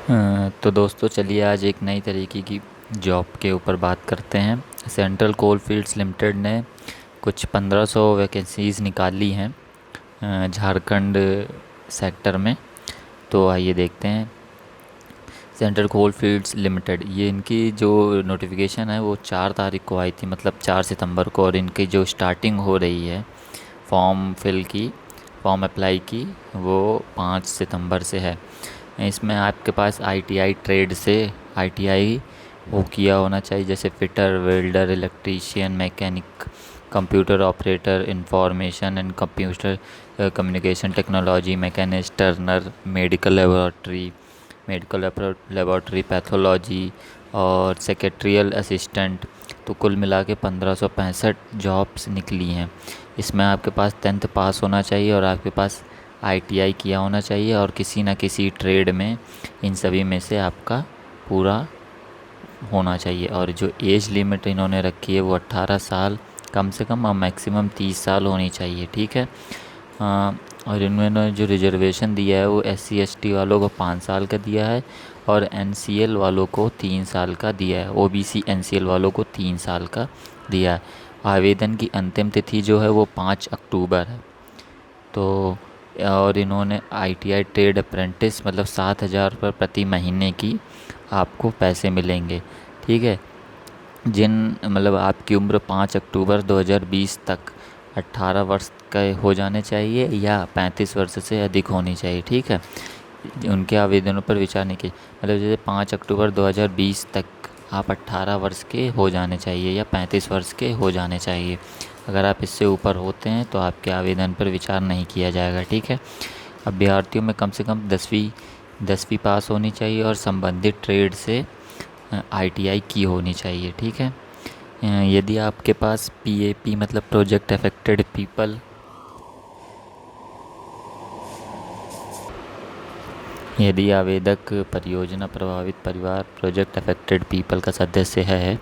तो दोस्तों चलिए आज एक नई तरीके की जॉब के ऊपर बात करते हैं। सेंट्रल कोल फील्ड्स लिमिटेड ने कुछ 1500 वैकेंसीज़ निकाली हैं झारखंड सेक्टर में। तो आइए देखते हैं। सेंट्रल कोल फील्ड्स लिमिटेड, ये इनकी जो नोटिफिकेशन है वो 4 तारीख को आई थी, मतलब 4 सितंबर को। और इनकी जो स्टार्टिंग हो रही है फॉर्म अप्लाई की, वो 5 सितंबर से है। इसमें आपके पास आईटीआई ट्रेड से आईटीआई वो किया होना चाहिए, जैसे fitter, welder, electrician, mechanic, computer operator, information and computer communication technology, machinist, Turner, medical laboratory pathology और सेक्रेटरियल असिस्टेंट। तो कुल मिला के 1565 जॉब्स निकली हैं। इसमें आपके पास 10th पास होना चाहिए और आपके पास आईटीआई किया होना चाहिए और किसी न किसी ट्रेड में इन सभी में से आपका पूरा होना चाहिए। और जो एज लिमिट इन्होंने रखी है वो 18 साल कम से कम और मैक्सिमम 30 साल होनी चाहिए, ठीक है। और इन्होंने जो रिजर्वेशन दिया है वो एससी एसटी वालों को 5 साल का दिया है और एनसीएल वालों को 3 साल का दिया है। ओबीसी एनसीएल वालों को 3 साल का दिया है। आवेदन की अंतिम तिथि जो है वो 5 अक्टूबर है। तो और इन्होंने आईटीआई ट्रेड अप्रेंटिस मतलब 7,000 रुपये प्रति महीने की आपको पैसे मिलेंगे, ठीक है। जिन मतलब आपकी उम्र 5 अक्टूबर 2020 तक 18 वर्ष का हो जाने चाहिए या 35 वर्ष से अधिक होनी चाहिए, ठीक है। उनके आवेदनों पर विचार नहीं किया, मतलब जैसे 5 अक्टूबर 2020 तक आप 18 वर्ष के हो जाने चाहिए या 35 वर्ष के हो जाने चाहिए। अगर आप इससे ऊपर होते हैं तो आपके आवेदन पर विचार नहीं किया जाएगा, ठीक है। अभ्यर्थियों में कम से कम 10वीं पास होनी चाहिए और संबंधित ट्रेड से आईटीआई की होनी चाहिए, ठीक है। यदि आपके पास पीएपी मतलब प्रोजेक्ट अफेक्टेड पीपल, यदि आवेदक परियोजना प्रभावित परिवार प्रोजेक्ट अफेक्टेड पीपल का सदस्य है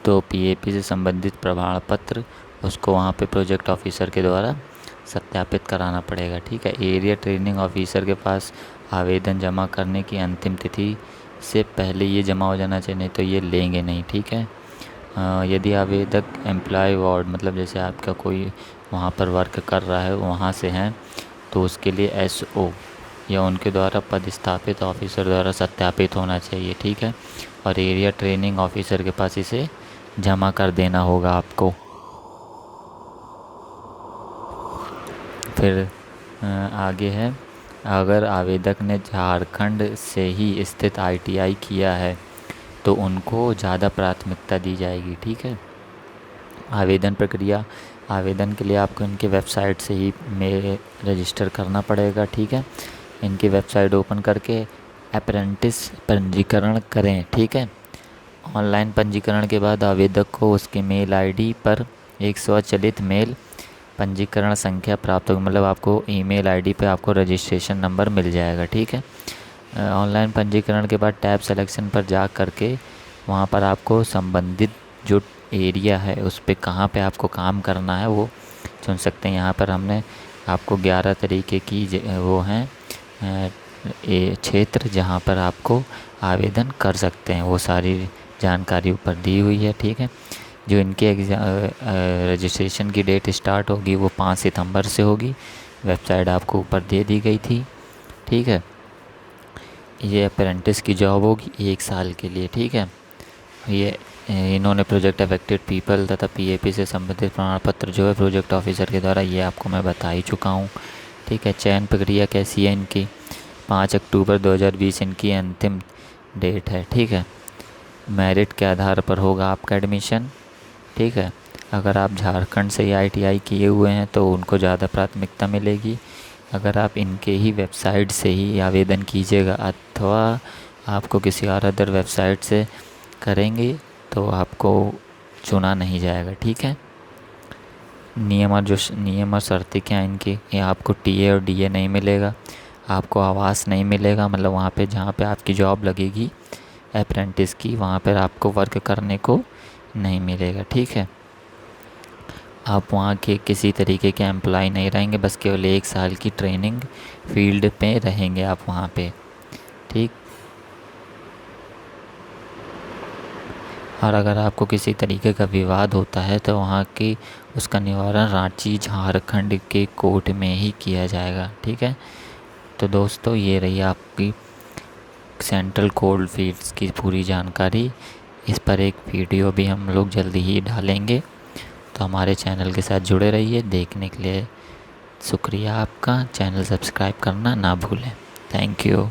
तो पीएपी से संबंधित प्रमाण पत्र उसको वहाँ पे प्रोजेक्ट ऑफिसर के द्वारा सत्यापित कराना पड़ेगा, ठीक है। एरिया ट्रेनिंग ऑफिसर के पास आवेदन जमा करने की अंतिम तिथि से पहले ये जमा हो जाना चाहिए, नहीं तो ये लेंगे नहीं, ठीक है। यदि आवेदक एम्प्लॉय वार्ड मतलब जैसे आपका कोई वहाँ पर वर्क कर रहा है वहाँ से हैं तो उसके लिए एसओ या उनके द्वारा पदस्थापित ऑफिसर द्वारा सत्यापित होना चाहिए, ठीक है। और एरिया ट्रेनिंग ऑफिसर के पास इसे जमा कर देना होगा आपको। फिर आगे है, अगर आवेदक ने झारखंड से ही स्थित आईटीआई किया है तो उनको ज़्यादा प्राथमिकता दी जाएगी, ठीक है। आवेदन प्रक्रिया, आवेदन के लिए आपको इनके वेबसाइट से ही में रजिस्टर करना पड़ेगा, ठीक है। इनकी वेबसाइट ओपन करके अप्रेंटिस पंजीकरण करें, ठीक है। ऑनलाइन पंजीकरण के बाद आवेदक को उसके मेल आईडी पर एक स्वचालित मेल पंजीकरण संख्या प्राप्त होगी, मतलब आपको ईमेल आईडी पे आपको रजिस्ट्रेशन नंबर मिल जाएगा, ठीक है। ऑनलाइन पंजीकरण के बाद टैब सिलेक्शन पर जा करके वहाँ पर आपको संबंधित जो एरिया है उस पर कहाँ पे आपको काम करना है वो चुन सकते हैं। यहाँ पर हमने आपको 11 तरीके की वो हैं क्षेत्र जहाँ पर आपको आवेदन कर सकते हैं, वो सारी जानकारी ऊपर दी हुई है, ठीक है। जो इनके रजिस्ट्रेशन की डेट स्टार्ट होगी वो 5 सितंबर से होगी। वेबसाइट आपको ऊपर दे दी गई थी, ठीक है। ये अप्रेंटिस की जॉब होगी 1 साल के लिए, ठीक है। ये इन्होंने प्रोजेक्ट अफेक्टेड पीपल तथा पीएपी से संबंधित प्रमाण पत्र जो है प्रोजेक्ट ऑफिसर के द्वारा, ये आपको मैं बता ही चुका हूँ, ठीक है। चयन प्रक्रिया कैसी है इनकी, 5 अक्टूबर 2020 इनकी अंतिम डेट है, ठीक है। मेरिट के आधार पर होगा आपका एडमिशन, ठीक है। अगर आप झारखंड से ही आईटीआई किए हुए हैं तो उनको ज़्यादा प्राथमिकता मिलेगी। अगर आप इनके ही वेबसाइट से ही आवेदन कीजिएगा अथवा आपको किसी और अदर वेबसाइट से करेंगे तो आपको चुना नहीं जाएगा, ठीक है। नियम और शर्तें क्या हैं इनकी, ये आपको टीए और डीए नहीं मिलेगा, आपको आवास नहीं मिलेगा, मतलब वहाँ पे जहाँ पे आपकी जॉब लगेगी अप्रेंटिस की वहाँ पर आपको वर्क करने को नहीं मिलेगा, ठीक है। आप वहाँ के किसी तरीके के एम्प्लॉय नहीं रहेंगे, बस केवल 1 साल की ट्रेनिंग फील्ड पे रहेंगे आप वहाँ पे, ठीक। और अगर आपको किसी तरीके का विवाद होता है तो वहाँ की उसका निवारण रांची झारखंड के कोर्ट में ही किया जाएगा। ठीक है, तो दोस्तों ये रही आपकी सेंट्रल कोल्ड फील्ड्स की पूरी जानकारी। इस पर एक वीडियो भी हम लोग जल्दी ही डालेंगे, तो हमारे चैनल के साथ जुड़े रहिए। देखने के लिए शुक्रिया आपका। चैनल सब्सक्राइब करना ना भूलें। Thank you.